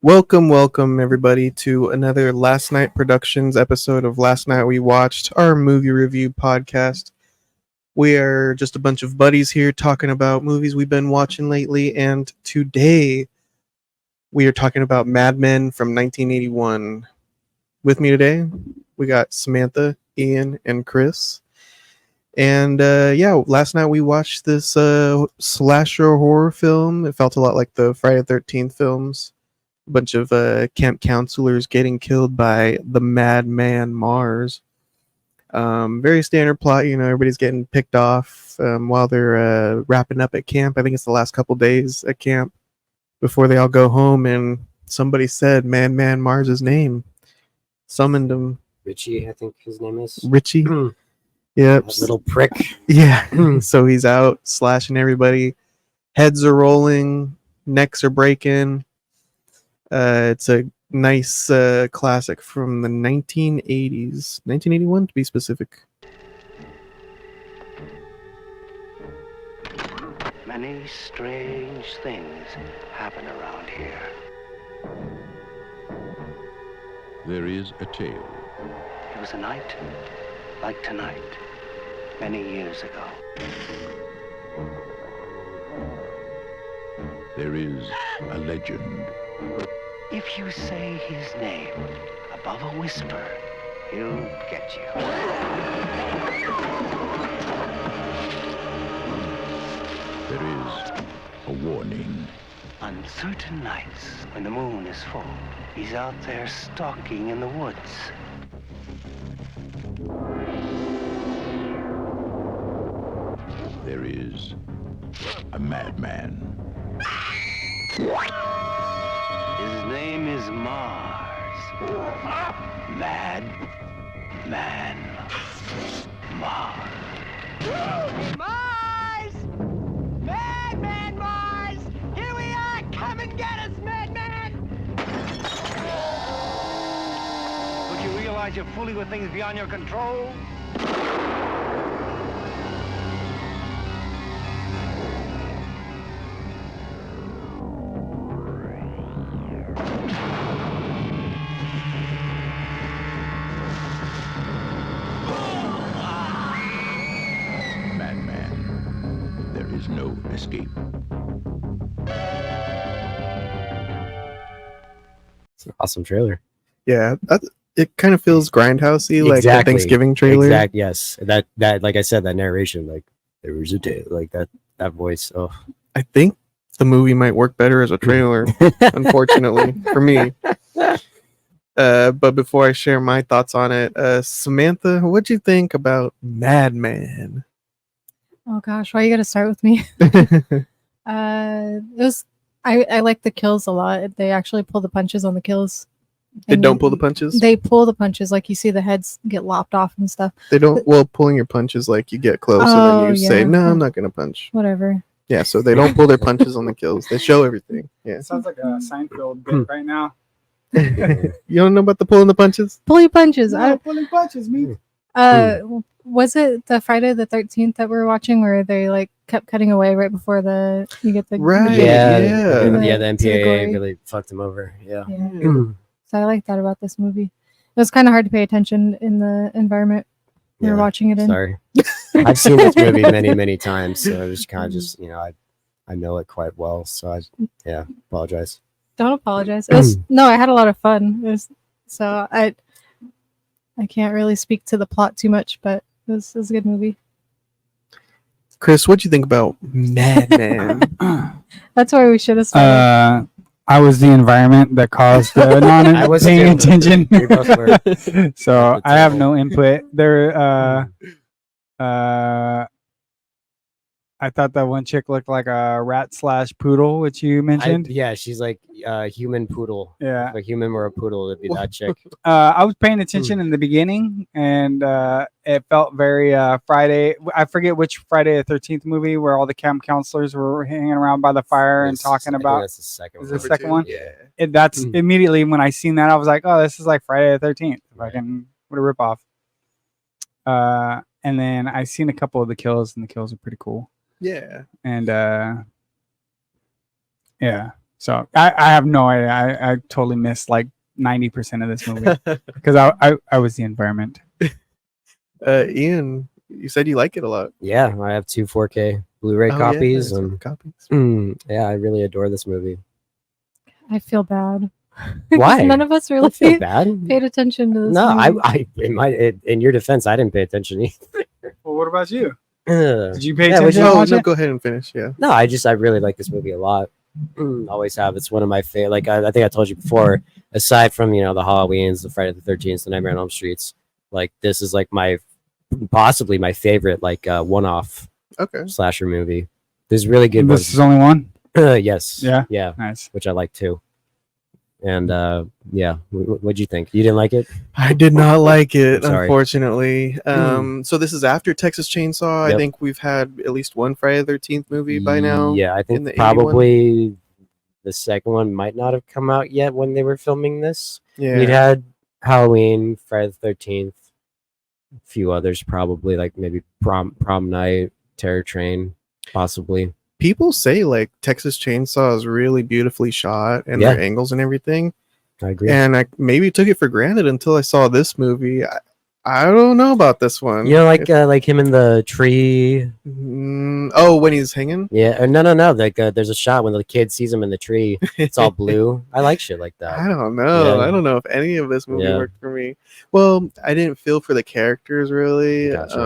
Welcome everybody to another Last Night Productions episode of Last Night We Watched, our movie review podcast. We are just a bunch of buddies here talking about movies we've been watching lately, and today we are talking about Madman from 1981. With me today, we got Samantha, Ian, and Chris. And last night we watched this slasher horror film. It felt a lot like the Friday the 13th films. A bunch of camp counselors getting killed by the Madman Mars. Very standard plot, everybody's getting picked off while they're wrapping up at camp. I think it's the last couple days at camp before they all go home, and somebody said Madman Mars' name. Summoned him. Richie, I think his name is. Richie? Yep. That little prick. Yeah. So he's out slashing everybody. Heads are rolling. Necks are breaking. It's a nice classic from the 1980s. 1981 to be specific. Many strange things happen around here. There is a tale. It was a night like tonight, many years ago. There is a legend. If you say his name above a whisper, he'll get you. There is a warning. On certain nights, when the moon is full, he's out there stalking in the woods. There is a madman. His name is Mars. Mad Man Mars. Mars! Madman Mars! Here we are! Come and get us, Madman! Don't you realize you're fooling with things beyond your control? Madman. There is no escape. It's an awesome trailer. Yeah, it kind of feels grindhousey, like the Exactly. Thanksgiving trailer. Yes. That like I said, that narration, like there was a tale, like that voice. Oh, I think the movie might work better as a trailer, unfortunately, for me. But before I share my thoughts on it, Samantha, what'd you think about Madman? Oh gosh, why you gotta start with me? It was I like the kills a lot. They actually pull the punches on the kills. They And don't pull the punches? They pull the punches, like you see the heads get lopped off and stuff. They don't. Well, pulling your punches, like you get close and then you say, yeah. no, I'm not going to punch. Whatever. Yeah, so they don't pull their punches on the kills. They show everything. Yeah. It sounds like a Seinfeld bit right now. You don't know about the pulling the punches? Pulley punches. Pulling punches, me. Was it the Friday the 13th that we were watching where they like kept cutting away right before you get the Right. yeah. Yeah. The To the MPAA glory. really fucked him over. Yeah. Yeah. So I like that about this movie. It was kind of hard to pay attention in the environment we were watching it in. Sorry. I've seen this movie many times, so it was kind of just, I know it quite well, so I apologize. Don't apologize. It was, no, I had a lot of fun. So I can't really speak to the plot too much, but it was a good movie. Chris, what'd you think about Madman? That's where we should have started. I was the environment that caused the I was paying too. attention. We both were. So I have no input. There, I thought that one chick looked like a rat / poodle, which you mentioned. Yeah, she's like a human poodle. Yeah. If a human were a poodle, it'd be that chick. I was paying attention in the beginning, and it felt very Friday. I forget which Friday the 13th movie where all the camp counselors were hanging around by the fire and talking I think about. that's the second Is one. it the second one? Yeah. That's immediately when I seen that, I was like, oh, this is like Friday the 13th. Fucking what a ripoff. And then I seen a couple of the kills, and the kills are pretty cool. Yeah. And yeah, So I have no idea. I totally missed like 90% of this movie because I was the environment. Ian, you said you like it a lot. Yeah, I have 2 4K Blu-ray Oh, copies, yeah, and copies. yeah, I really adore this movie. I feel bad. Why? None of us really Don't feel bad. paid attention to this. No, movie. in your defense, I didn't pay attention either. Well, what about you? Ugh. Did you pay Yeah, attention? would to Oh watch no, it? go ahead and finish. Yeah. No, I really like this movie a lot. Always have. It's one of my favorite. Like I think I told you before. Aside from the Halloweens, the Friday the 13th, the Nightmare on Elm Streets, like this is like possibly my favorite like one-off Okay. slasher movie. There's really good This is only one. yes. Yeah? Yeah. Nice. Which I like too. And yeah, what'd you think? You didn't like it? I did not like it, I'm sorry. unfortunately. So this is after Texas Chainsaw. I Yep. think we've had at least one Friday the 13th movie by now. Yeah, I in think the 81. probably the second one might not have come out yet when they were filming this. Yeah. We'd had Halloween, Friday the 13th, a few others probably, like maybe prom night, Terror Train, possibly. People say like Texas Chainsaw is really beautifully shot and Yeah. their angles and everything. I agree. And I maybe took it for granted until I saw this movie. I don't know about this one. You know, like him in the tree. Oh, when he's hanging? Yeah, or no. Like there's a shot when the kid sees him in the tree. It's all blue. I like shit like that. I don't know. Yeah. I don't know if any of this movie Yeah. worked for me. Well, I didn't feel for the characters really. Gotcha.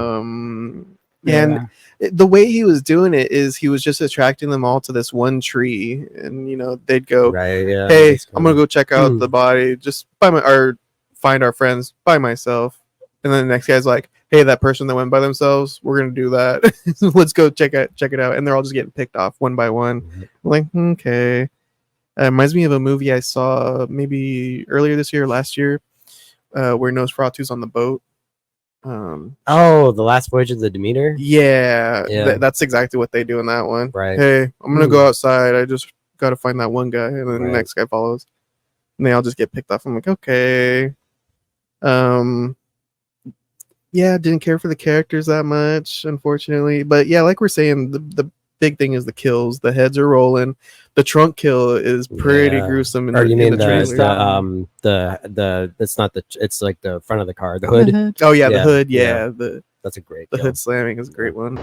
And Yeah. the way he was doing it is he was just attracting them all to this one tree, and they'd go, Right? Yeah. "Hey, it's I'm gonna kinda- go check out the body just or find our friends by myself." And then the next guy's like, "Hey, that person that went by themselves, we're gonna do that. Let's go check it out." And they're all just getting picked off one by one. Mhm. I'm like, okay. It reminds me of a movie I saw maybe earlier this year, last year, where Nosferatu's on the boat. Oh, the last voyage of the Demeter. Yeah, Yeah. that's exactly what they do in that one. Right. Hey, I'm gonna go outside. I just gotta find that one guy, and then Right. the next guy follows, and they all just get picked off. I'm like, okay. Yeah, didn't care for the characters that much, unfortunately. But yeah, like we're saying, the big thing is the kills. The heads are rolling. The trunk kill is pretty Yeah. gruesome. Or you mean the trailer. the it's not the it's like the front of the car, the hood. Mhm. Oh yeah, the Yeah, hood. yeah. Yeah, the That's a great. the kill. hood slamming is a great one.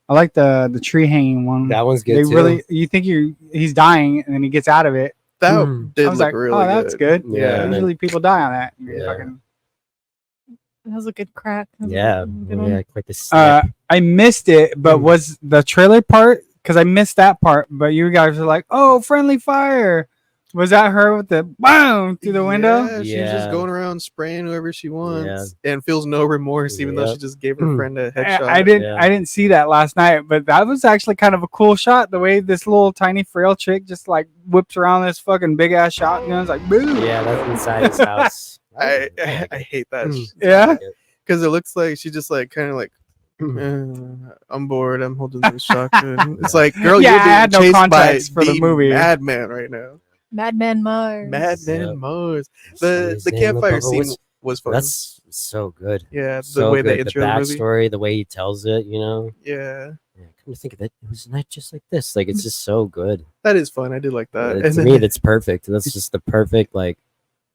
I like the tree hanging one. That one's good They too. really, you think he's dying, and then he gets out of it. That Mm. did I was look like, really oh, that's good. Yeah, and then- Usually people die on that. Yeah. Fucking- That was a good crack. That was a Yeah, good one. yeah, quite the I missed it, but Mm. was the trailer part? Because I missed that part. But you guys were like, "Oh, friendly fire." Was that her with the boom through the window? Yeah, she's Yeah. just going around spraying whoever she wants and feels no remorse, even though Yep. she just gave her friend a headshot. I didn't. Yeah. I didn't see that last night, but that was actually kind of a cool shot. The way this little tiny frail chick just like whips around this fucking big ass shotgun. It's like, boom. Yeah, that's inside his house. I like it. hate that Mm. Yeah. because it looks like she just like kind of like. I'm bored. I'm holding this shotgun. It's like, girl, Yeah, you're I being had no chased by context for the movie. Madman right now. Madman Mars. Madman Yep. Mars. His The name campfire above a scene whis- was fun. That's so good. Yeah, the So way good. they intro the movie. backstory, the way he tells it, Yeah, Yeah, come to think of it, it was not just like this. Like it's just so good. that is fun. I did like that. To me, that's perfect. That's just the perfect like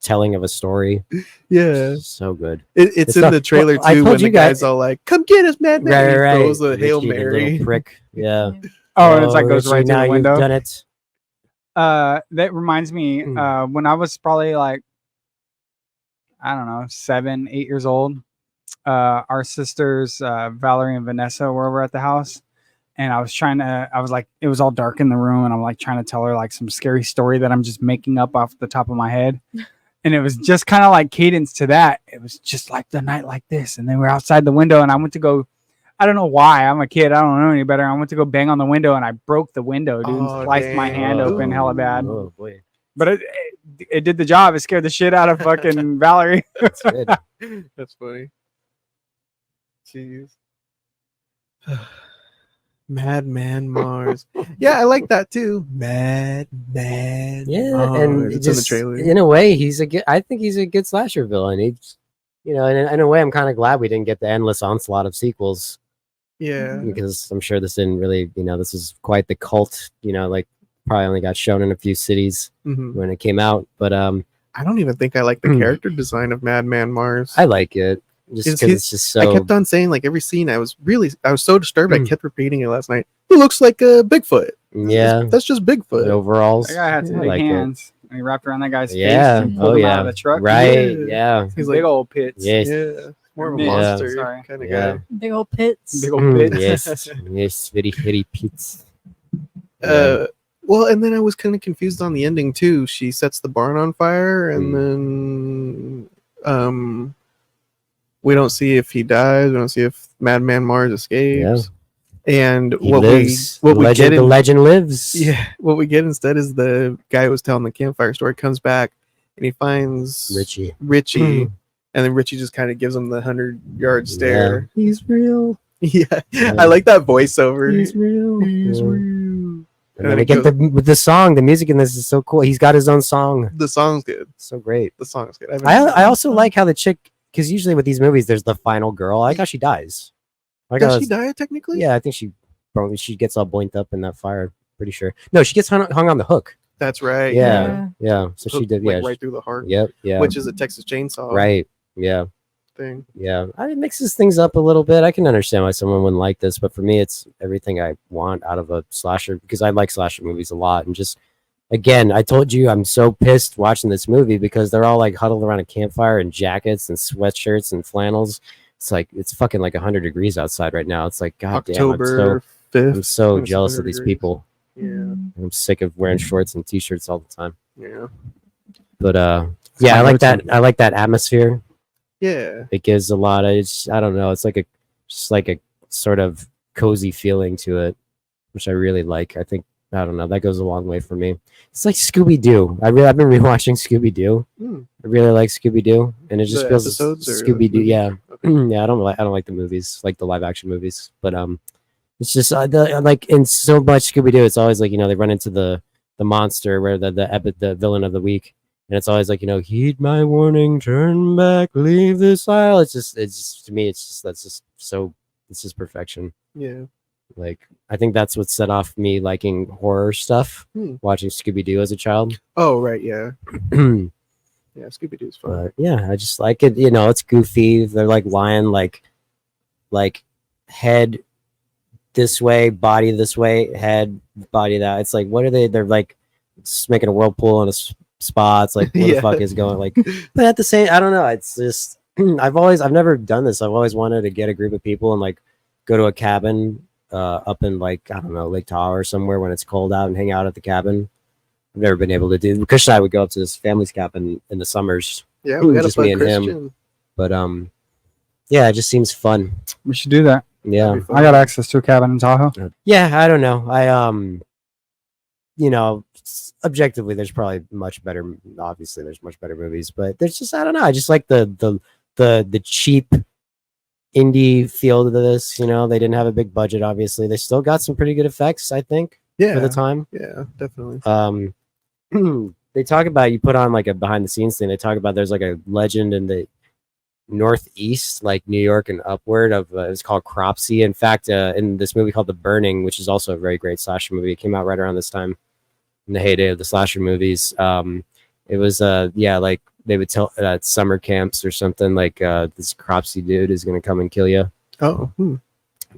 telling of a story. yeah, So good. it's It's in not- the trailer well, I too told when the you guys- guy's all like, "Come get us, Madman!" Right, and he right. throws the Hail Richie, the Mary. little prick. Yeah. Oh, and it's like goes Richie, right now through the window. You've done it. That reminds me, when I was probably like, I don't know, 7, 8 years old, our sisters, Valerie and Vanessa, were over at the house. And I was like, it was all dark in the room. And I'm like trying to tell her like some scary story that I'm just making up off the top of my head. And it was just kind of like cadence to that. It was just like the night like this. And then we're outside the window and I went to go, I don't know why. I'm a kid. I don't know any better. I went to go bang on the window and I broke the window, dude. Oh, And sliced my dang. hand open hella bad. Oh boy. But it did the job. It scared the shit out of fucking Valerie. That's good. That's funny. Jeez. Madman Mars. Yeah, I like that too. Madman. Yeah, Mars. and It's in the just trailer. in a way, he's a good. I think he's a good slasher villain. you know, and in a way, I'm kind of glad we didn't get the endless onslaught of sequels Yeah. because I'm sure this didn't really, you know, this is quite the cult. You know, like probably only got shown in a few cities Mhm. when it came out, but I don't even think I like the character design of Madman Mars. I like it just Is because he- it's just I so. kept on saying like every scene. I was so disturbed. I kept repeating it last night. He looks like a Bigfoot. Yeah, That's just Bigfoot. the overalls. That guy had some I big like it. hands. And he wrapped around that guy's Yeah. face and pulled Oh him yeah. out of the truck. Right. Yeah. Yeah. He's Big like, old pits. Yes. yeah, more of a Yeah. monster Sorry. kind of Yeah. guy. Big old pits. Big old pits. Yes. Yes. Very hairy pits. Well, and then I was kind of confused on the ending too. She sets the barn on fire, and then we don't see if he dies. We don't see if Madman Mars escapes. And He what lives. we the legend, the legend lives. yeah, what we get instead is the guy who was telling the campfire story comes back, and he finds Richie. and then Richie just kind of gives him the 100-yard stare. He's real. Yeah. Yeah. I like that voiceover. He's real. He's Yeah. real. And then again, the song, the music in this is so cool. He's got his own song. The song's good. So great. The song's good. I also like how the chick, because usually with these movies, there's the final girl. I like how she dies. I like how Does she it's- die technically? Yeah, I think she gets all boinked up in that fire. Pretty sure. No, she gets hung on the hook. That's right. Yeah, yeah. So she Hooked, did. like, Yeah. right through the heart. Yep. Yeah. Which is a Texas Chainsaw right. Yeah. thing. Yeah. It mixes things up a little bit. I can understand why someone wouldn't like this, but for me, it's everything I want out of a slasher because I like slasher movies a lot. And just again, I told you I'm so pissed watching this movie because they're all like huddled around a campfire in jackets and sweatshirts and flannels. It's like it's fucking like 100 degrees outside right now. It's like God damn, October I'm 5th. so it's jealous of 100 these degrees. people. Yeah. I'm sick of wearing shorts and t-shirts all the time. Yeah. But yeah, my I like notes that. I like that atmosphere. Yeah. It gives a lot of. I don't know. It's like a sort of cozy feeling to it, which I really like. I think I don't know. That goes a long way for me. It's like Scooby Doo. I've been rewatching Scooby Doo. Hmm. I really like Scooby Doo, and it just The feels episodes or Scooby Doo. movies? Yeah, Okay. yeah. I don't like the movies, like the live action movies, but it's just like in so much Scooby Doo. It's always like they run into the monster where the villain of the week. And it's always like, heed my warning, turn back, leave this aisle. It's just to me, it's just perfection. Yeah. Like, I think that's what set off me liking horror stuff, Hmm. watching Scooby Doo as a child. Oh, right. Yeah. But Yeah. Scooby Doo's fun. yeah, I just like it. It's goofy. They're like lying like head this way, body this way, head, body that. It's like, what are they? They're like just making a whirlpool in a spot. It's like, what the Yeah. fuck is going like? But at the same, I don't know. It's just I've never done this. I've always wanted to get a group of people and like go to a cabin up in like I don't know Lake Tahoe or somewhere when it's cold out and hang out at the cabin. I've never been able to do. Kush and I would go up to this family's cabin in the summers, Yeah. We got just to me bug and him. Christian. but yeah, it just seems fun. We should do that. Yeah. That'd be fun. I got access to a cabin in Tahoe. Yeah, I don't know. Objectively, there's probably much better. Obviously, there's much better movies, but there's just I don't know. I just like the cheap indie feel to this. They didn't have a big budget. Obviously, they still got some pretty good effects. I think Yeah. for the time. Yeah. Definitely. They talk about you put on like a behind the scenes thing. They talk about there's like a legend in the Northeast, like New York and upward of it's called Cropsey. In fact, in this movie called The Burning, which is also a very great slasher movie, it came out right around this time in the heyday of the slasher movies. It was like they would tell at summer camps or something like this Cropsey dude is gonna come and kill you. Oh.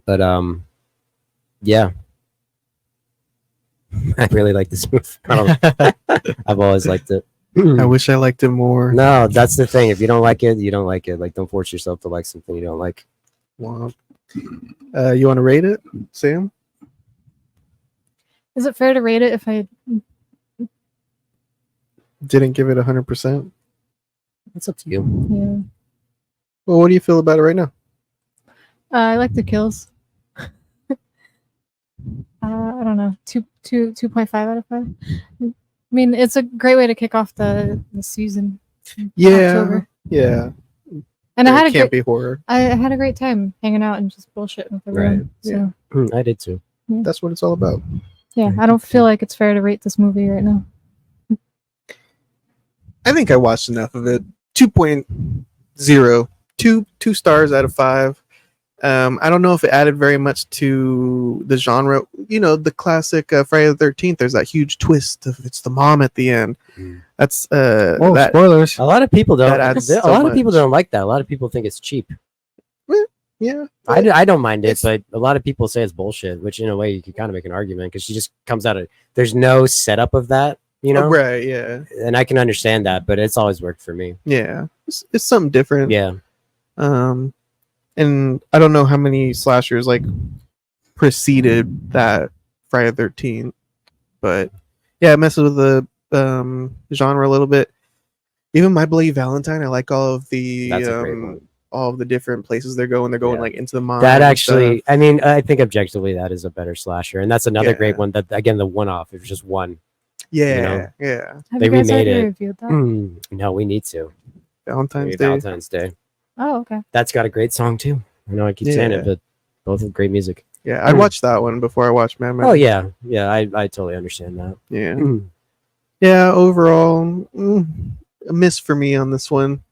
But yeah. I really like this movie. I've always liked it. I wish I liked it more. No, that's the thing. If you don't like it, you don't like it. Like, don't force yourself to like something you don't like. Womp. You want to rate it, Sam? Is it fair to rate it if I Didn't give it 100%. It's up to you. yeah. Well, what do you feel about it right now? I like the kills. I don't know. 2.5 out of 5. I mean, it's a great way to kick off the season. in Yeah. October. Yeah. And I had a It can't great be horror. I had a great time hanging out and just bullshitting with everyone. Right, So I did too. That's what it's all about. yeah, I don't feel like it's fair to rate this movie right now. I think I watched enough of it. 0. Two stars out of 5. I don't know if it added very much to the genre. You know, the classic Friday the 13th. There's that huge twist of it's the mom at the end. That's Whoa, that. spoilers. A lot of people don't. That adds A so lot of people much. don't like that. A lot of people think it's cheap. Yeah, I don't mind it, it's- but a lot of people say it's bullshit. Which in a way you can kind of make an argument because she just comes out of. There's no setup of that, you know. right? Yeah, And I can understand that, but it's always worked for me. yeah. It's something different. Yeah. And I don't know how many slashers like preceded that Friday the 13th, but yeah, it messes with the genre a little bit. Even My Bloody Valentine, I like all of the That's a great one. all of the different places they're going. They're going Yeah. like into the mine. That and actually, stuff. I mean, I think objectively that is a better slasher, and that's another great Yeah. one. That again, the one-off. It was just one. Yeah, know, yeah. Have They you guys remade already it. reviewed that? No, we need to. Valentine's Maybe Day. Valentine's Day. Oh, okay. That's got a great song too. I know I keep saying Yeah. it, but both have great music. Yeah, I'd watch that one before I watch Madman. Oh yeah, yeah. I totally understand that. Yeah. Yeah, overall, a miss for me on this one.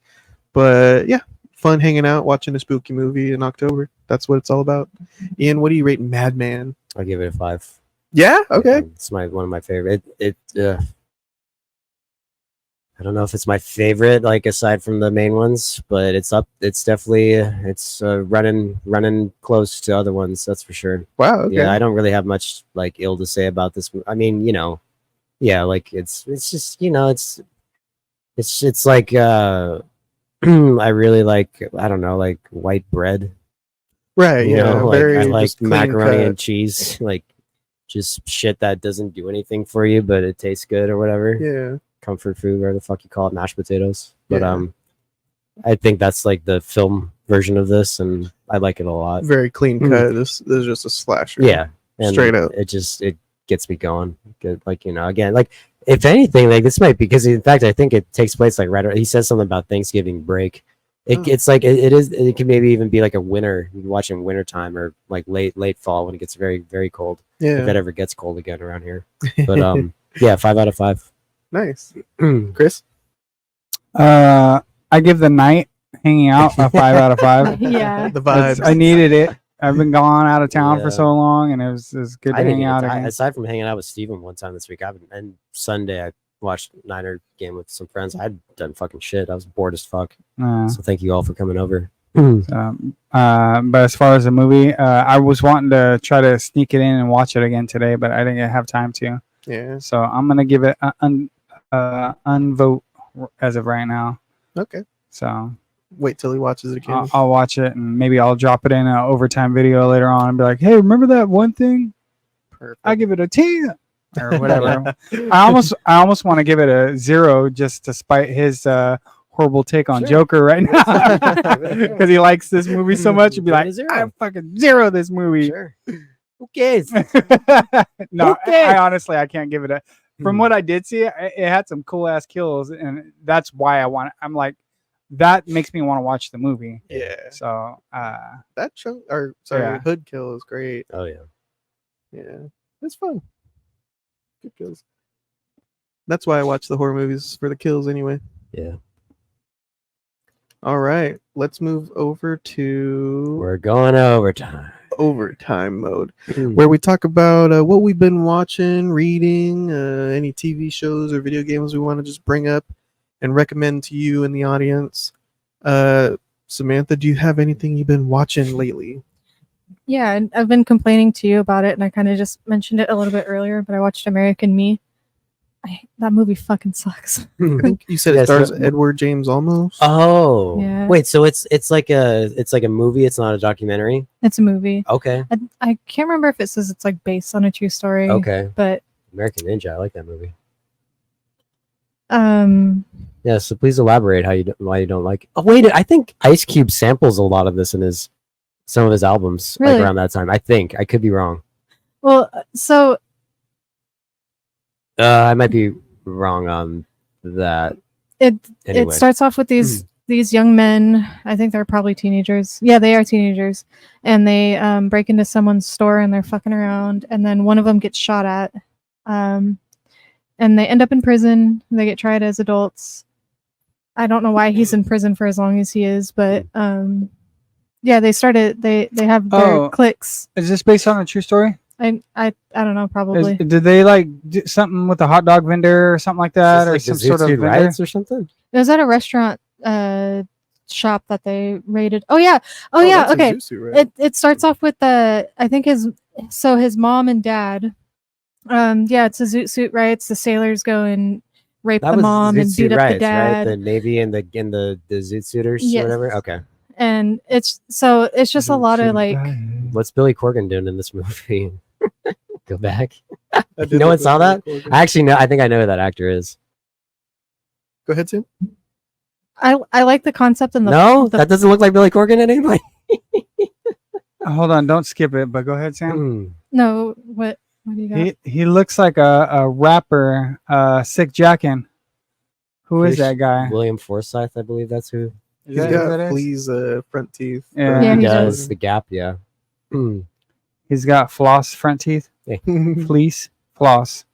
But yeah, fun hanging out, watching a spooky movie in October. That's what it's all about. Ian, what do you rate Madman? I'll give it a 5. Yeah, okay. It's one of my favorite. I don't know if it's my favorite, like aside from the main ones, but it's up. It's definitely running close to other ones. That's for sure. Wow, okay. Yeah, I don't really have much like ill to say about this. I mean, you know, yeah, like it's just it's like I really like I don't know like white bread. Right, You yeah. know, like very I like just clean macaroni cut. and cheese, like just shit that doesn't do anything for you, but it tastes good or whatever. Yeah. Comfort food, whatever the fuck you call it, mashed potatoes. But Yeah. I think that's like the film version of this, and I like it a lot. Very clean Mm. cut. This is just a slasher. Yeah, and Straight up. it gets me going. Good, like you know, again, like if anything, like this might be because in fact I think it takes place like he says something about Thanksgiving break. It's like it can maybe even be like a winter. You can watch in winter time or like late fall when it gets very very cold. Yeah. If it ever gets cold again around here. But yeah, 5 out of 5. Nice. Chris? I give the night hanging out a 5 out of 5. Yeah. The vibes. I needed it. I've been gone out of town Yeah. for so long, and it was good to I hang didn't out even, again. aside from hanging out with Steven one time this week, and Sunday I watched Niner game with some friends. I'd done fucking shit. I was bored as fuck. So thank you all for coming over. But as far as the movie, I was wanting to try to sneak it in and watch it again today, but I didn't have time to. Yeah. So I'm gonna give it an unvote as of right now. Okay. So Wait till he watches it again. I'll watch it, and maybe I'll drop it in an overtime video later on and be like, "Hey, remember that one thing? Perfect. I give it a 10 or whatever." I almost want to give it a 0 just to spite his horrible take on Sure. Joker right now because he likes this movie so much. And be Give it like, a 0. "I fucking 0 this movie." Sure. Who cares? No, Okay. I honestly I can't give it a. From what I did see, it had some cool ass kills, and that's why I'm like, that makes me want to watch the movie. Yeah. So That chunk, or sorry, Yeah. hood kill is great. Oh yeah. Yeah. It's fun. Good kills. That's why I watch the horror movies, for the kills anyway. Yeah. All right. Let's move over to We're going overtime. overtime mode, where we talk about what we've been watching, reading, any TV shows or video games we want to just bring up and recommend to you in the audience. Samantha, do you have anything you've been watching lately? Yeah, and I've been complaining to you about it, and I kind of just mentioned it a little bit earlier, but I watched American Me. That movie fucking sucks. I think you said it Yes, stars that- Edward James Olmos. Oh. Yeah. Wait, so it's like a movie, it's not a documentary? It's a movie. Okay. I can't remember if it says it's like based on a true story. Okay. But American Ninja, I like that movie. um Yeah, so please elaborate why you don't like it. Oh wait, I think Ice Cube samples a lot of this in some of his albums like Really? around that time. I think. I could be wrong. well, so I might be wrong on that. it Anyway. it starts off with these young men. I think they're probably teenagers. Yeah, they are teenagers, and they break into someone's store and they're fucking around, and then one of them gets shot at, and they end up in prison. They get tried as adults, I don't know why he's in prison for as long as he is, but yeah, they have their Oh. cliques. Is this based on a true story? I don't know, probably. Did they like do something with a hot dog vendor or something like that, or like some the sort of Zoot Suit vendor? riots or something? It was at a restaurant shop that they raided. Oh yeah. that's a Okay. Zoot Suit, right? It starts off with his mom and dad. Yeah, it's a Zoot Suit riots. The sailors go and rape That the was mom Zoot and Suit beat up the riots, right? dad. The Navy and the Zoot Suiters Yes. or whatever. Okay. And it's just a lot of like What's Billy Corgan doing in this movie? Go back. I did No look one up saw that? Billy Corgan. I actually know. I think I know who that actor is. Go ahead, Sam. I like the concept and No, that doesn't look like Billy Corgan at anybody. Hold on, don't skip it. But go ahead, Sam. Hmm. no what do you got? He looks like a rapper, Sick Jackin. Who is that guy? William Forsythe, I believe that's who. Is He's that who that got is? fleas front teeth. Yeah. Yeah, He he does. does. The Gap, yeah. Hmm. He's got floss front teeth, fleece, floss.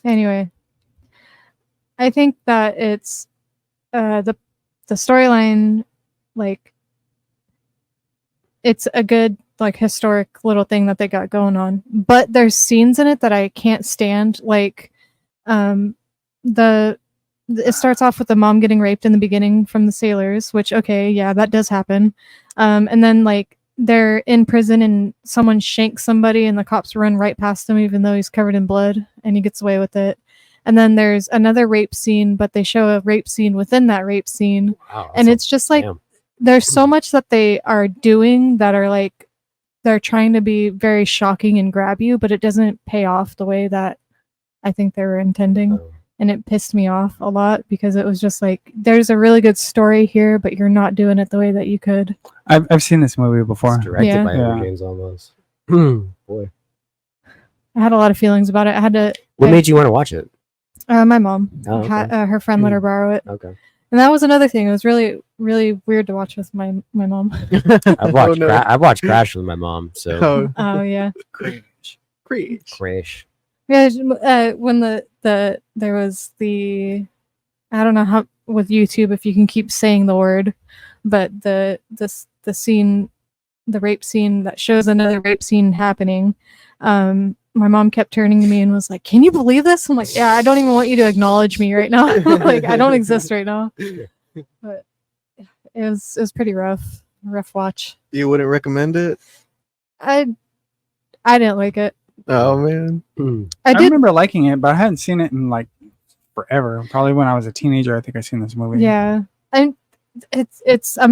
Anyway, I think that it's the storyline, like it's a good like historic little thing that they got going on, but there's scenes in it that I can't stand. Like it starts off with the mom getting raped in the beginning from the sailors, which okay, yeah, that does happen. And then like they're in prison and someone shanks somebody and the cops run right past him even though he's covered in blood and he gets away with it. And then there's another rape scene, but they show a rape scene within that rape scene. Wow, And it's just like there's so much that they are doing that are like they're trying to be very shocking and grab you, but it doesn't pay off the way that I think they were intending. And it pissed me off a lot because it was just like there's a really good story here, but you're not doing it the way that you could. I've seen this movie before. It's directed Yeah. by Edward Yeah. James almost. Boy. I had a lot of feelings about it. I had to. What made you want to watch it? My mom. Oh, okay. Her friend let her borrow it, Okay. and that was another thing. It was really, really weird to watch with my mom. I've watched no. I've watched Crash with my mom, so Oh, Oh yeah, Crash. Crash. yeah. When there was the, I don't know how with YouTube if you can keep saying the word, but the scene, the rape scene that shows another rape scene happening. My mom kept turning to me and was like, "Can you believe this?" I'm like, "Yeah, I don't even want you to acknowledge me right now. Like, I don't exist right now." But it was pretty rough watch. You wouldn't recommend it? I didn't like it. Oh man. I I did. remember liking it, but I hadn't seen it in like forever. Probably when I was a teenager, I think I seen this movie. Yeah, I'm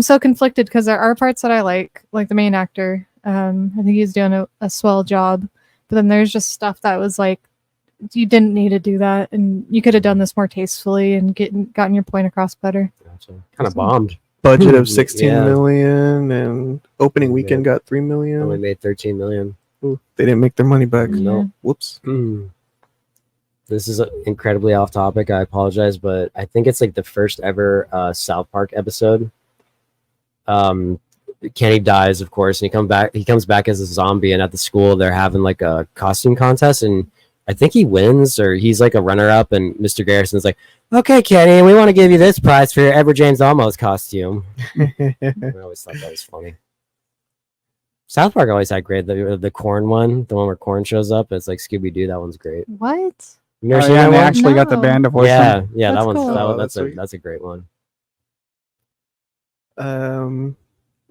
so conflicted because there are parts that I like the main actor. I think he's doing a swell job, but then there's just stuff that was like, you didn't need to do that, and you could have done this more tastefully and gotten your point across better. Kind of bombed. Budget of 16 Yeah. million and opening weekend got 3 million. Only made 13 million. Ooh, they didn't make their money back. Yeah. Whoops. This is incredibly off topic. I apologize, but I think it's like the first ever South Park episode. Kenny dies, of course, and he comes back as a zombie, and at the school they're having like a costume contest, and I think he wins or he's like a runner-up, and Mr. Garrison's like, "Okay, Kenny, we want to give you this prize for your Edward James Olmos costume." I always thought that was funny. South Park always had great the corn one, the one where corn shows up. It's like Scooby Doo. That one's great. What? You never Oh, seen yeah, that they one? actually got the No. band to voice Yeah, them. yeah, that That's one's cool. Oh, that's sweet. that's a great one.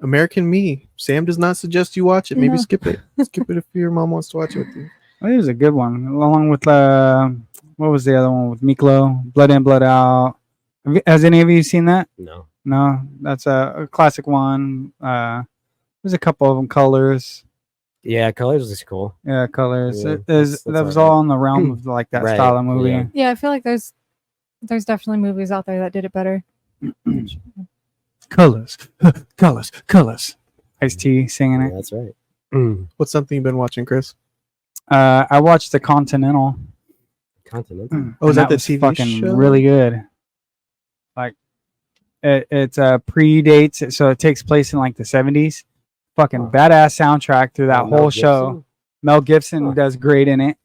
American Me. Sam does not suggest you watch it. Maybe No. skip it. Skip it if your mom wants to watch it with you. Well, it was a good one, along with what was the other one with Miklo? Blood In, Blood Out. Has any of you seen that? No. No, that's a classic one. There's a couple of them. Colors, Yeah, Colors is cool. yeah, Colors. Yeah, That was alright. all in the realm of like that Right, style of movie. yeah. Yeah, I feel like there's definitely movies out there that did it better. Colors, colors, colors. Ice-T singing Yeah, it. that's right. What's something you've been watching, Chris? I watched The Continental. Continental. Oh, is and that the was TV fucking show? really good. Like it's predates, so it takes place in like the 70s. Fucking Huh. badass soundtrack through that Oh, Mel whole show. Gibson? Mel Gibson Huh. does great in it.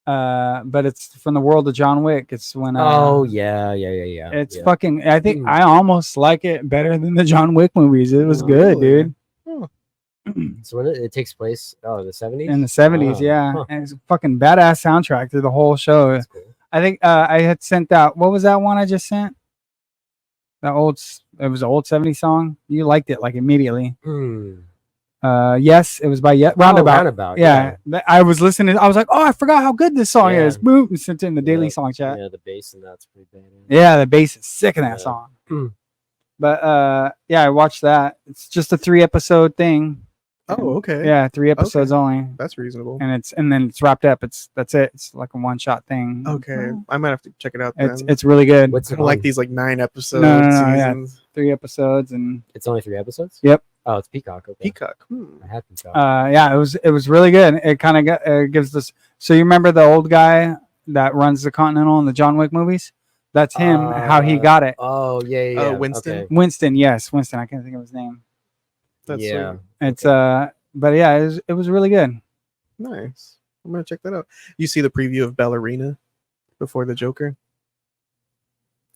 but it's from the world of John Wick. It's when Oh yeah. it's yeah. fucking. I think I almost like it better than the John Wick movies. It was Oh, good, really? dude. Oh, So when it takes place, the 70s. In the 70s, yeah, Huh. and it's a fucking badass soundtrack through the whole show. That's cool. I think I had sent that. What was that one I just sent? It was an old 70s song. You liked it like immediately. Hmm. Yes, it was by Roundabout. Oh, Roundabout. Yeah, I was listening. I was like, oh, I forgot how good this song Yeah. is. Boom, and sent it in the daily Yeah. song chat. Yeah, the bass and that's pretty bad. Yeah, the bass is sick in that Yeah. song. Hmm. But yeah, I watched that. It's just a 3-episode thing. oh, okay. Yeah, 3 episodes only, That's reasonable. and then it's wrapped up. That's it. It's like a one-shot thing. Okay, Wow. I might have to check it out. Then. It's really good. What's I it don't like on? these like 9 episode No, yeah. seasons. 3 episodes, and It's only 3 episodes. Yep. Oh, it's Peacock. Okay. Peacock. I have Peacock. yeah, it was really good. It kind of gives this. So you remember the old guy that runs the Continental in the John Wick movies? That's him. How he got it. Oh yeah. Winston? Okay. Winston, yes, Winston. I can't think of his name. That's Yeah. sweet. It's but yeah, it was really good. Nice. I'm gonna check that out. You see the preview of Ballerina before the Joker?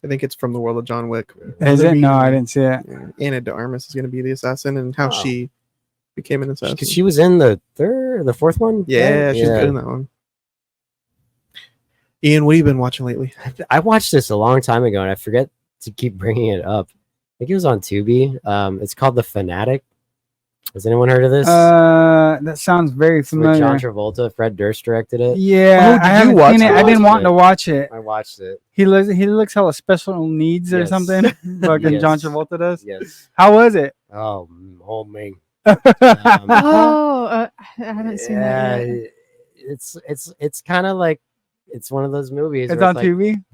I think it's from the world of John Wick. Is it? No, I didn't see it. Yeah. Anna de Armas is gonna be the assassin, and how Wow. she became an assassin. Because she was in the fourth one. yeah, she's good in that one. Ian, what have you been watching lately? I watched this a long time ago, and I forget to keep bringing it up. I think it was on Tubi. It's called The Fanatic. Has anyone heard of this? That sounds very It's with familiar. John Travolta. Fred Durst directed it. Yeah, Oh, did I you haven't watch seen it. it? I've been Watched wanting it. to watch it. I watched it. He looks hella special needs or Yes. something. Fucking Yes. John Travolta does. Yes. How was it? Oh man. Oh, I haven't seen that yet. It's kind of like it's one of those movies. It's where on like, TV.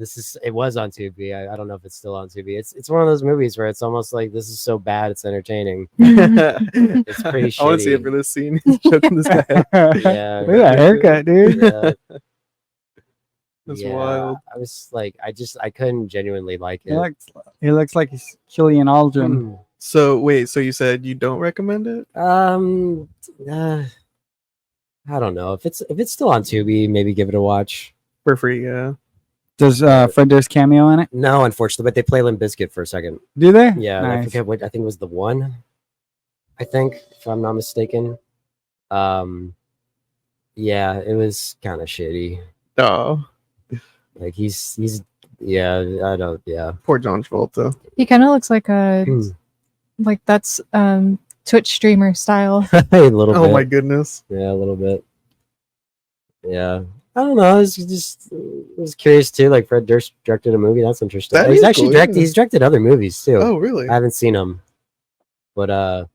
It was on Tubi. I don't know if it's still on Tubi. It's one of those movies where it's almost like this is so bad it's entertaining. It's pretty I want to see it shitty. for this scene. He's choking this guy. Yeah. Look at that haircut, dude. Yeah. That's Yeah, wild. I was like, I couldn't genuinely like it. He looks like he's Killian Aldrin. So wait, so you said you don't recommend it? I don't know if it's still on Tubi. Maybe give it a watch. For free, yeah. Does Fred Durst cameo in it? No, unfortunately, but they play Limp Bizkit for a second. Do they? Yeah, I Nice. forget what I think it was the one. I think, if I'm not mistaken. Yeah, it was kind of shitty. Oh, Like he's yeah, I don't yeah. poor John Travolta. He kind of looks like a Hmm. like that's Twitch streamer style. A little Oh bit. my goodness. Yeah, a little bit. Yeah. I don't know. I was curious too. Like Fred Durst directed a movie. That's interesting. That He's is actually cool, directed. yeah. He's directed other movies too. Oh, really? I haven't seen them, but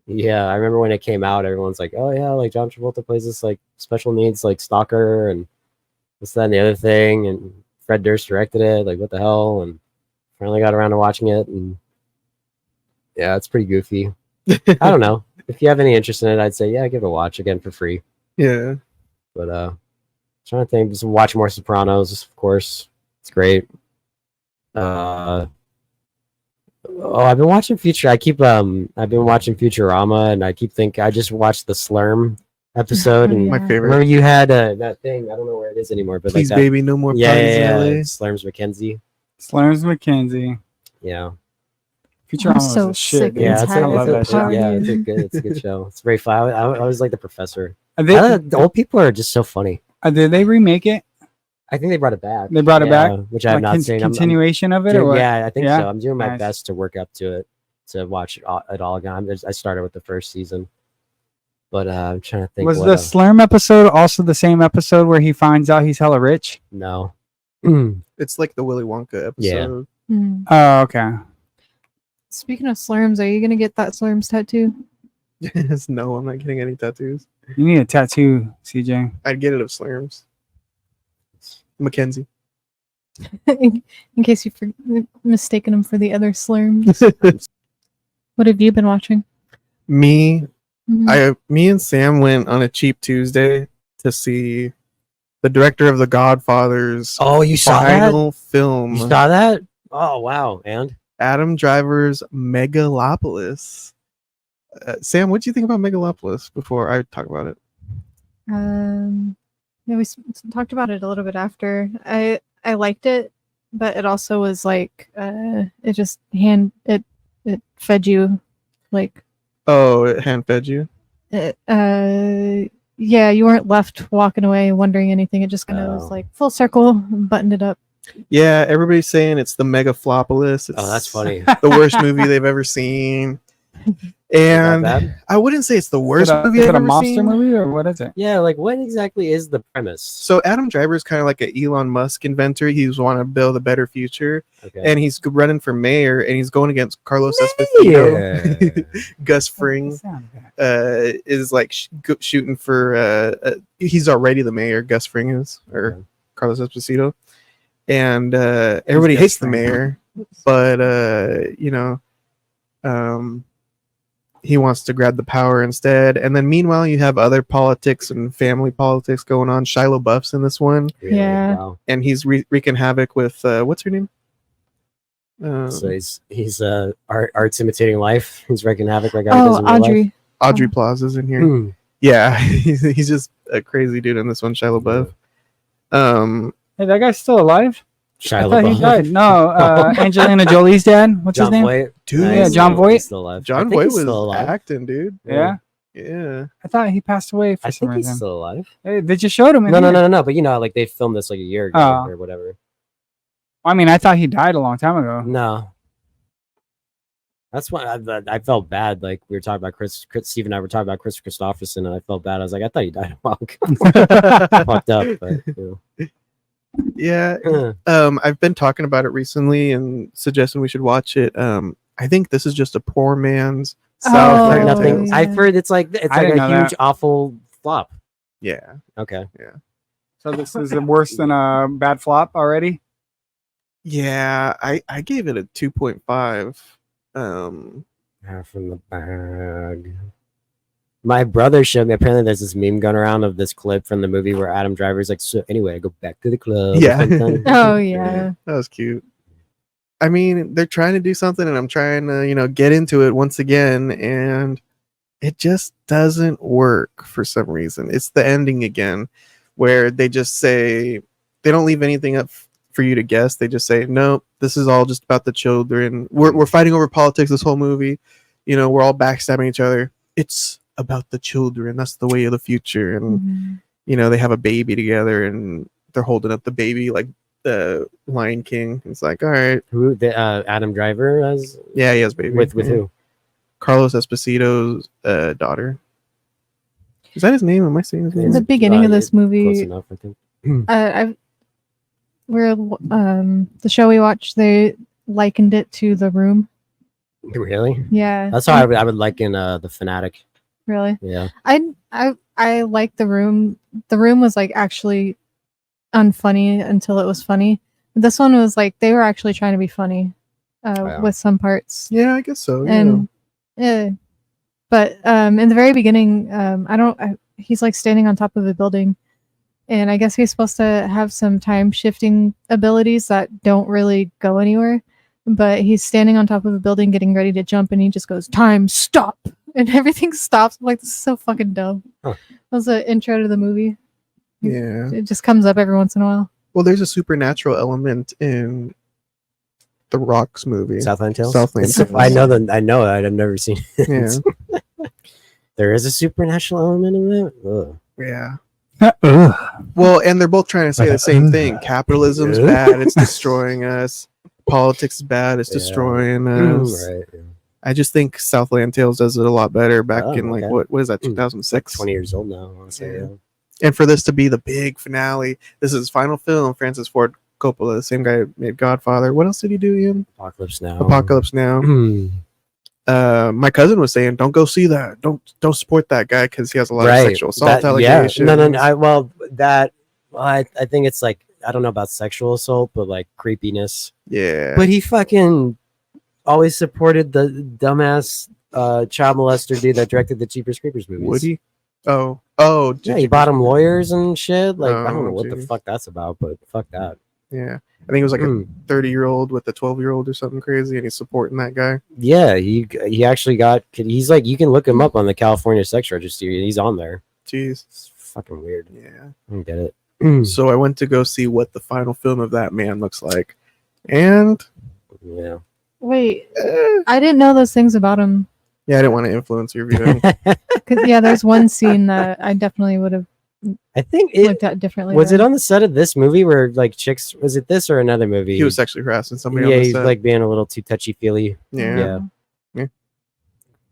yeah, I remember when it came out. Everyone's like, "Oh yeah, like John Travolta plays this like special needs like stalker and this that and the other thing," and Fred Durst directed it. Like, what the hell? And finally got around to watching it, and yeah, it's pretty goofy. I don't know. If you have any interest in it, I'd say yeah, give it a watch again for free. Yeah. But trying to think, just watch more Sopranos, of course. It's great. Oh, I've been watching I've been watching Futurama, and I just watched the Slurm episode, and My Yeah. favorite. remember you had that thing. I don't know where it is anymore, but Please, like that, baby, no more yeah, parties yeah, in yeah, LA. Slurms McKenzie. Slurms McKenzie. Yeah, Futurama was so a shit. sick dude. and yeah, I love that it's show. tired. yeah, it's a good show. It's very fun. I was like the professor. They, The old people are just so funny. did they remake it? I think they brought it back. They brought it Yeah, back? which I have Like not seen. I'm- continuation of it, or Dude, what? yeah, I think Yeah? so. I'm doing my Nice. best to work up to it to watch it all again. I started with the first season, but I'm trying to think. Was what the Slurm episode also the same episode where he finds out he's hella rich? no? It's like the Willy Wonka episode. Yeah. Hmm. Oh, okay. Speaking of slurms, are you gonna get that slurms tattoo? Yes, no, I'm not getting any tattoos. You need a tattoo, CJ. I'd get it of Slurms. Mackenzie. In case you mistaken them for the other slurms. What have you been watching? Me Mhm. me and Sam went on a cheap Tuesday to see the director of The Godfather's Oh, you saw that? final film, You saw that? Oh, wow! And Adam Driver's Megalopolis. Sam, what do you think about Megalopolis before I talk about it? Yeah, we talked about it a little bit after. I liked it, but it also was like it just it fed you like Oh, it hand fed you. it, yeah, you weren't left walking away wondering anything. It just kind of was Oh. like full circle, buttoned it up. Yeah, everybody's saying it's the Megaflopolis. It's Oh, that's funny. the worst movie they've ever seen. Is And that bad? I wouldn't say it's the Is worst it movie is I've it a ever monster seen. movie or what is it? Yeah, like what exactly is the premise? So Adam Driver is kind of like an Elon Musk inventor. He's want to build a better future, Okay. and he's running for mayor, and he's going against Carlos Esposito. Yeah. Gus What Fring the sound of that? is like shooting for. He's already the mayor. Gus Fring is, or Okay. Carlos Esposito, and everybody Gus hates the Fring? mayor, but he wants to grab the power instead. And then meanwhile, you have other politics and family politics going on. Shia LaBeouf's in this one, Really? Yeah. Wow. and he's wreaking havoc with what's her name? So he's arts imitating life. He's wreaking havoc like Oh, does in real life. Audrey. Audrey Plaza's in here. Hmm. Yeah, he's just a crazy dude in this one. Shia LaBeouf. Hey, that guy's still alive? Shia I thought he LaBeouf. died. No, Angelina Jolie's dad. What's his John name? Voight. Dude, Nah, yeah, he's John still- Voight? he's still alive. I John think Voight he's was still alive. acting, dude. Yeah. Yeah. I thought he passed away for I some think he's reason. still alive. Hey, they just showed him. in No, no, here. no, no, no. But you know, like they filmed this like a year ago Oh. or whatever. I mean, I thought he died a long time ago. No. That's why I felt bad. Like we were talking about Chris, Steve and I were talking about Chris Christopherson, and I felt bad. I was like, I thought he died a while ago. Fucked up, but you Yeah. know. I've been talking about it recently and suggesting we should watch it. I think this is just a poor man's Oh, Southland Like nothing. Tales. yeah. I've heard it's like I a didn't know huge, that. awful flop. Yeah. Okay. So this is worse than a bad flop already. Yeah. I gave it a 2.5. Half in the bag. My brother showed me. Apparently, there's this meme going around of this clip from the movie where Adam Driver's like, "So anyway, I go back to the club." or Yeah. something. Oh yeah. That was cute. I mean, they're trying to do something, and I'm trying to, get into it once again, and it just doesn't work for some reason. It's the ending again, where they just say they don't leave anything up for you to guess. They just say, "No, this is all just about the children. We're fighting over politics this whole movie. We're all backstabbing each other. It's about the children. That's the way of the future." And Mhm. they have a baby together, and they're holding up the baby like the Lion King. It's like, all right, Who? Adam Driver as yeah, he has a baby with Yeah. who? Carlos Esposito's daughter. Is that his name? Am I saying his name? The beginning of this Close movie, enough, I think. the show we watched, they likened it to The Room. Really? Yeah. That's how I would liken the Fanatic. Really. Yeah. I like The Room. The Room was like actually unfunny until it was funny. This one was like they were actually trying to be funny Yeah. with some parts. Yeah, I guess so. And yeah. But in the very beginning, he's like standing on top of a building, and I guess he's supposed to have some time shifting abilities that don't really go anywhere. But he's standing on top of a building getting ready to jump, and he just goes, "Time, stop!" And everything stops. I'm like, this is so fucking dumb. Huh. That was the intro to the movie. Yeah. It just comes up every once in a while. Well, there's a supernatural element in the Rock's movie. Southland Tales. Southland It's- Tales. I know that. I know it. I've never seen it. Yeah. There is a supernatural element in that. Ugh. Yeah. Ugh. Well, and they're both trying to say the same thing. Capitalism's bad. It's destroying us. Politics is bad. It's Yeah. destroying us. Right. Yeah. I just think Southland Tales does it a lot better back Oh, in like okay. what is that, Hmm. 2006? 20 years old now. I wanna say, Yeah. yeah. And for this to be the big finale, this is his final film. Francis Ford Coppola, the same guy who made Godfather. What else did he do, Ian? Apocalypse Now. Apocalypse Now. My cousin was saying, "Don't go see that. Don't support that guy because he has a lot of sexual assault allegations." Yeah. No. I think it's like I don't know about sexual assault, but like creepiness. Yeah. But he fucking always supported the dumbass child molester dude that directed the Jeepers Creepers movies. Would he? Oh, Yeah, he bought him lawyers and shit. Like I don't know Oh, what the geez. fuck that's about, but fuck that. yeah. I think it was like a Mm. 30-year-old with a 12-year-old or something crazy, and he's supporting that guy. Yeah, he actually got. He's like you can look him up on the California sex registry. He's on there. Jeez. It's fucking weird. Yeah. I don't get it. So I went to go see what the final film of that man looks like, and Yeah. Wait, eh, I didn't know those things about him. yeah, I didn't want to influence your viewing. 'Cause, yeah, there's one scene that I definitely would have I think it looked at differently. was it than- on the set of this movie where like chicks. Was it this or another movie? He was sexually harassing somebody yeah, on the he's set. like being a little too touchy feely. yeah, Yeah.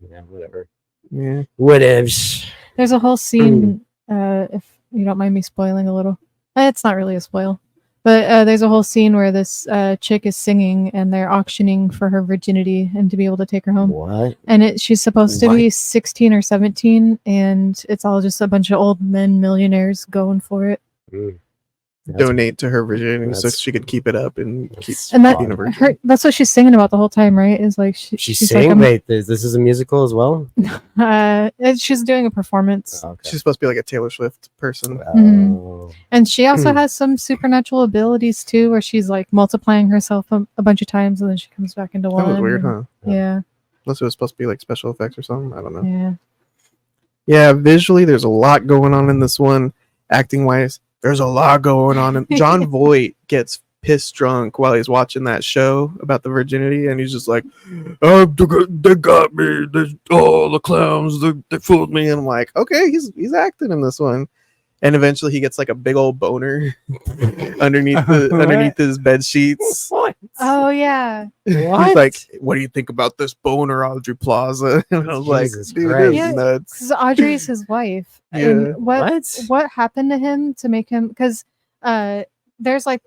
Yeah, whatever. yeah. Whatevs. There's a whole scene, if you don't mind me spoiling a little. It's not really a spoil. But there's a whole scene where this chick is singing and they're auctioning for her virginity and to be able to take her home. What? And she's supposed to be 16 or 17, and it's all just a bunch of old men millionaires going for it. Mm. Donate to her virginity so that's- she could keep it up and keep And that being a virgin. that's what she's singing about the whole time, right? Is like She's she's saying, like wait, this is a musical as well? she's doing a performance. Oh, okay. She's supposed to be like a Taylor Swift person. Oh. And she also has some supernatural abilities too, where she's like multiplying herself a bunch of times, and then she comes back into one. That was weird, and- huh? Yeah, Unless it was supposed to be like special effects or something. I don't know. yeah. Yeah, visually, there's a lot going on in this one. Acting wise, there's a lot going on. And John Voight gets pissed drunk while he's watching that show about the virginity, and he's just like, "Oh, they got me. The clowns, they fooled me." And I'm like, okay, he's acting in this one. And eventually, he gets like a big old boner underneath his bed sheets. What? Oh yeah. He's like, "What do you think about this boner, Audrey Plaza?" And I was Jesus like, "Dude, Christ. this Yeah. is nuts." Because Audrey is his wife. Yeah. And What? what happened to him to make him? Because there's like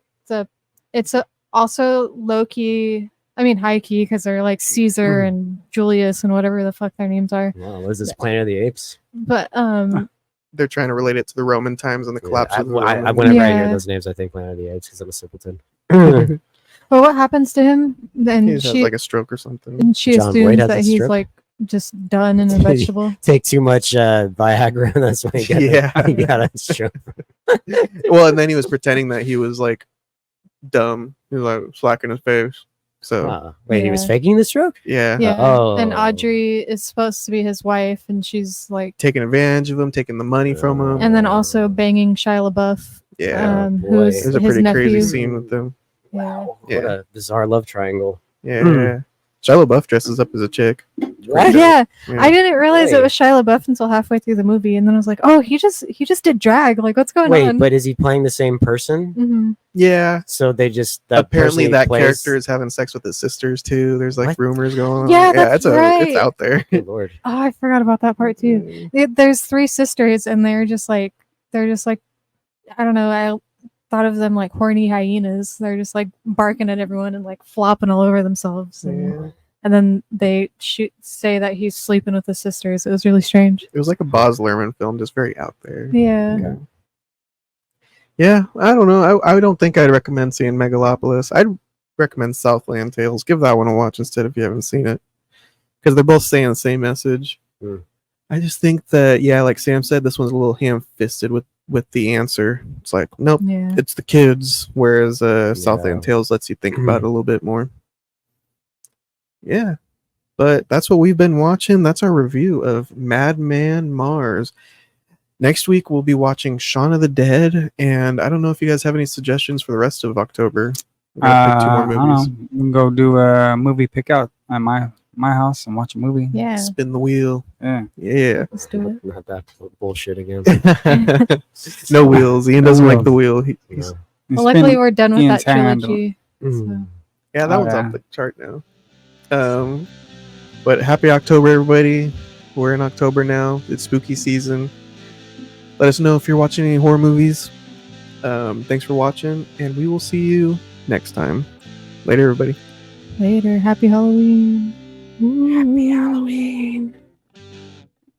also low key. I mean high key because they're like Caesar and Julius and whatever the fuck their names are. Wow, what is this, Planet of the Apes? But They're trying to relate it to the Roman times and the collapse of the Roman. Whenever I hear Yeah. those names, I think Planet of the Apes because I'm a simpleton. but what happens to him? He Then just has she like a stroke or something. and she John Boyd assumes has that a he's stroke? like just done in a vegetable. Take too much Viagra, and that's why he got, Yeah. he got a stroke. Well, and then he was pretending that he was like dumb. He was like slacking his face. So Wait, he was Yeah. faking the stroke? yeah, Yeah. And Oh. Audrey is supposed to be his wife, and she's like, taking advantage of him, taking the money from him. and then also banging Shia LaBeouf, Yeah, boy. who's there's a his pretty crazy nephew. scene with them. Yeah. What Yeah. a bizarre love triangle. Yeah, Hmm. Shia LaBeouf dresses up as a chick. What? Yeah, Yeah. I didn't realize it Wait. was Shia LaBeouf until halfway through the movie, and then I was like, "Oh, he just did drag. Like, what's going Wait, on?" but is he playing the same person? Mhm. Yeah. So they just Apparently, person he that plays- character is having sex with his sisters too. There's like What? rumors going on. Yeah, that's it's right. out there. Good lord. Oh, I forgot about that part too. There's three sisters, and they're just like, I don't know. I thought of them like horny hyenas. They're just like barking at everyone and like flopping all over themselves. And then they say that he's sleeping with his sisters. It was really strange. It was like a Baz Luhrmann film, just very out there. Yeah. Okay. Yeah, I don't know. I don't think I'd recommend seeing Megalopolis. I'd recommend Southland Tales. Give that one a watch instead if you haven't seen it, because they're both saying the same message. Mm. I just think that, yeah, like Sam said, this one's a little ham-fisted with the answer. It's like, nope, Yeah. it's the kids, whereas Southland Tales lets you think about it a little bit more. Yeah, but that's what we've been watching. That's our review of Madman Mars. Next week we'll be watching Shaun of the Dead, and I don't know if you guys have any suggestions for the rest of October. We're gonna pick two more I don't movies. know. We can go do a movie pick out at my house and watch a movie. Yeah. Spin the wheel. Yeah. Yeah. Let's do it. Not that bullshit again. No wheels. Ian No doesn't like wheels. the wheel. He- No. he's- Well, luckily we're done with Ian's that hand. trilogy. Mm. yeah, that Oh, one's yeah. off the chart now. But happy October, everybody. We're in October now. It's spooky season. Let us know if you're watching any horror movies. Thanks for watching, and we will see you next time. Later, everybody. Later. Happy Halloween. Happy Halloween.